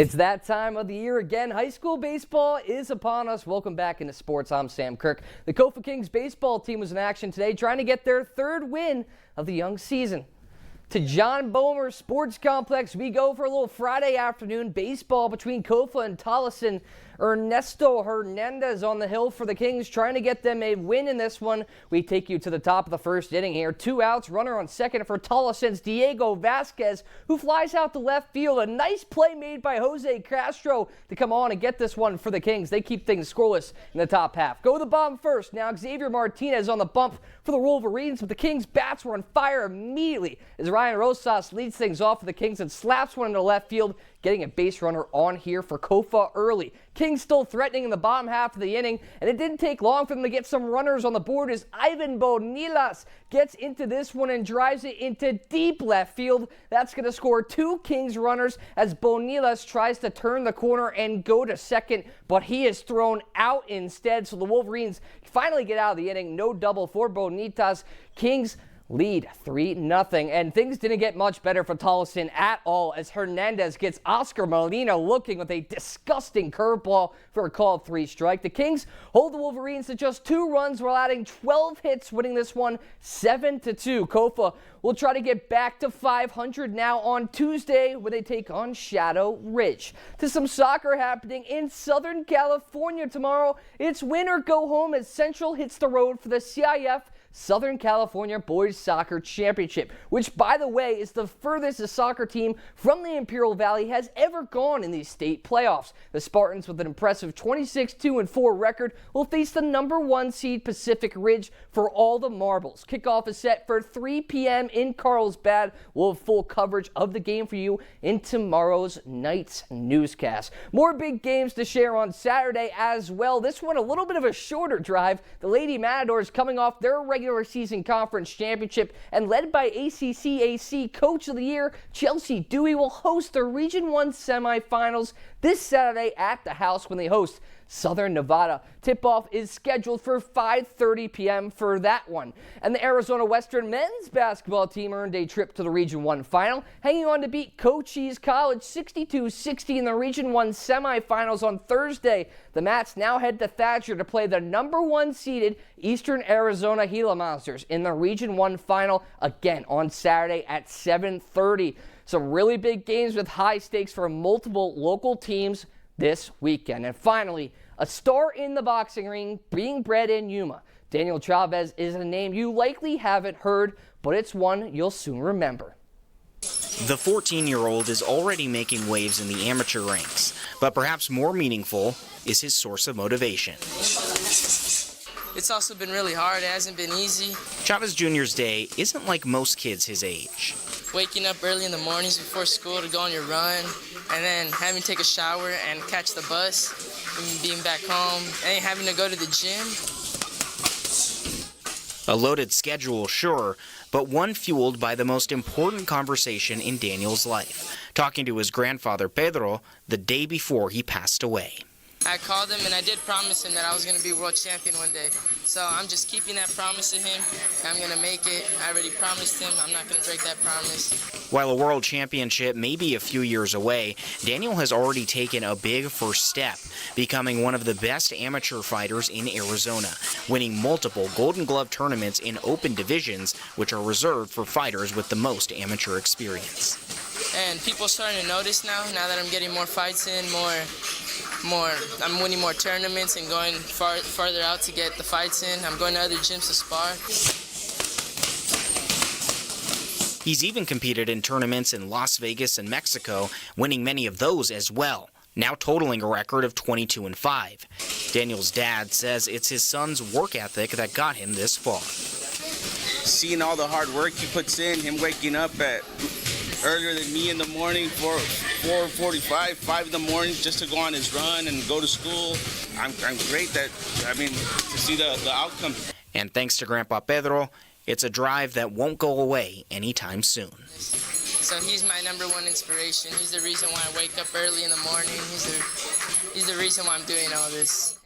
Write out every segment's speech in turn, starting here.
It's that time of the year again. High school baseball is upon us. Welcome back into sports. I'm Sam Kirk. The Kofa Kings baseball team was in action today trying to get their third win of the young season. To John Boehmer Sports Complex, we go for a little Friday afternoon baseball between Kofa and Tolleson. Ernesto Hernandez on the hill for the Kings, trying to get them a win in this one. We take you to the top of the first inning here. 2 outs, runner on second for Tolleson's Diego Vasquez, who flies out to left field. A nice play made by Jose Castro to come on and get this one for the Kings. They keep things scoreless in the top half. Go to the bottom first. Now Xavier Martinez on the bump for the Wolverines, but the Kings' bats were on fire immediately as Ryan Rosas leads things off for the Kings and slaps one into left field, getting a base runner on here for Kofa early. Kings still threatening in the bottom half of the inning, and it didn't take long for them to get some runners on the board as Ivan Bonilas gets into this one and drives it into deep left field. That's going to score 2 Kings runners as Bonilas tries to turn the corner and go to second, but he is thrown out instead, so the Wolverines finally get out of the inning. No double for Bonitas. Kings lead 3-0, and things didn't get much better for Tolleson at all as Hernandez gets Oscar Molina looking with a disgusting curveball for a called 3 strike. The Kings hold the Wolverines to just 2 runs while adding 12 hits, winning this one 7-2. Kofa will try to get back to 500 now on Tuesday when they take on Shadow Ridge. To some soccer happening in Southern California tomorrow. It's win or go home as Central hits the road for the CIF Southern California Boys Soccer Championship, which, by the way, is the furthest a soccer team from the Imperial Valley has ever gone in these state playoffs. The Spartans, with an impressive 26-2-4 record, will face the number 1 seed Pacific Ridge for all the marbles. Kickoff is set for 3 p.m. in Carlsbad. We'll have full coverage of the game for you in tomorrow's night's newscast. More big games to share on Saturday as well. This one a little bit of a shorter drive. The Lady Matadors coming off their regular season conference championship, and led by ACCAC Coach of the Year Chelsea Dewey will host the Region 1 semifinals this Saturday at the house when they host Southern Nevada. Tip-off is scheduled for 5:30 p.m. for that one. And the Arizona Western men's basketball team earned a trip to the Region 1 final, hanging on to beat Cochise College 62-60 in the Region 1 semifinals on Thursday. The Mats now head to Thatcher to play the number 1 seeded Eastern Arizona Gila Monsters in the Region 1 final again on Saturday at 7:30. Some really big games with high stakes for multiple local teams this weekend. And finally, a star in the boxing ring being bred in Yuma. Daniel Chavez is a name you likely haven't heard, but it's one you'll soon remember. The 14-year-old is already making waves in the amateur ranks, but perhaps more meaningful is his source of motivation. It's also been really hard. It hasn't been easy. Chavez Jr.'s day isn't like most kids his age. Waking up early in the mornings before school to go on your run, and then having to take a shower and catch the bus, and being back home, and having to go to the gym. A loaded schedule, sure, but one fueled by the most important conversation in Daniel's life, talking to his grandfather Pedro the day before he passed away. I called him and I did promise him that I was going to be world champion one day. So I'm just keeping that promise to him. I'm going to make it. I already promised him. I'm not going to break that promise. While a world championship may be a few years away, Daniel has already taken a big first step, becoming one of the best amateur fighters in Arizona, winning multiple Golden Glove tournaments in open divisions, which are reserved for fighters with the most amateur experience. And people are starting to notice now that I'm getting more fights in, I'm winning more tournaments and going farther out to get the fights in. I'm going to other gyms to spar. He's even competed in tournaments in Las Vegas and Mexico, winning many of those as well, now totaling a record of 22-5. Daniel's dad says it's his son's work ethic that got him this far. Seeing all the hard work he puts in, him waking up at earlier than me in the morning, 4:45, 5 in the morning, just to go on his run and go to school. I'm great to see the outcome. And thanks to Grandpa Pedro, it's a drive that won't go away anytime soon. So he's my number 1 inspiration. He's the reason why I wake up early in the morning. He's the reason why I'm doing all this.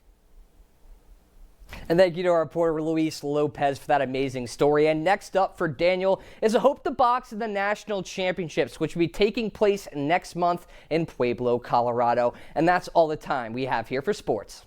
And thank you to our reporter Luis Lopez for that amazing story. And next up for Daniel is a hope to box in the national championships, which will be taking place next month in Pueblo, Colorado. And that's all the time we have here for sports.